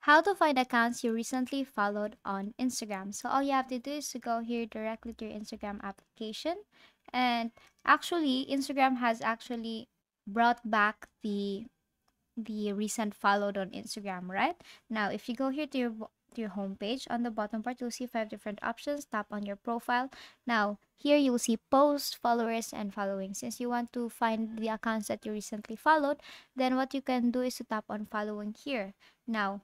How to find accounts you recently followed on Instagram. So all you have to do is to go here directly to your Instagram application. And actually, Instagram has actually brought back the recent followed on Instagram, right? Now, if you go here to your homepage, on the bottom part, you'll see 5 different options. Tap on your profile. Now, here you'll see post, followers, and following. Since you want to find the accounts that you recently followed, then what you can do is to tap on following here. Now,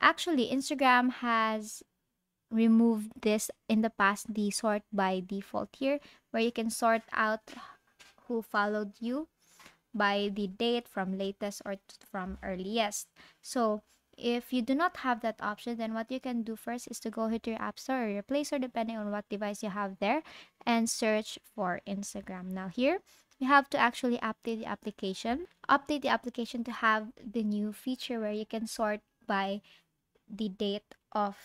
actually, Instagram has removed this in the past, the sort by default here, where you can sort out who followed you by the date from latest or from earliest. So if you do not have that option, then what you can do first is to go hit your app store or your play store, depending on what device you have there, and search for Instagram. Now here, you have to actually update the application to have the new feature where you can sort by the date of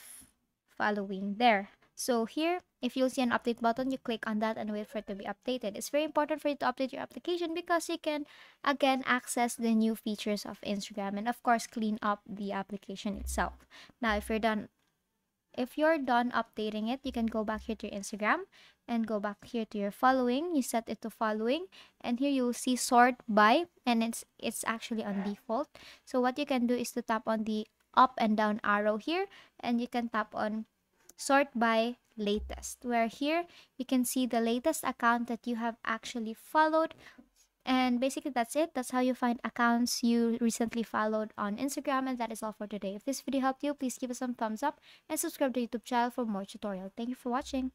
following there. So here, if you'll see an update button, you click on that and wait for it to be updated. It's very important for you to update your application because you can again access the new features of Instagram and of course clean up the application itself. Now, if you're done updating it, you can go back here to your Instagram and go back here to your following. You set it to following, and here you'll see sort by, and it's actually on default. So what you can do is to tap on the up and down arrow here, and you can tap on sort by latest, where here you can see the latest account that you have actually followed. And basically, that's it. That's how you find accounts you recently followed on Instagram. And that is all for today. If this video helped you, please give us some thumbs up and subscribe to the YouTube channel for more tutorial. Thank you for watching.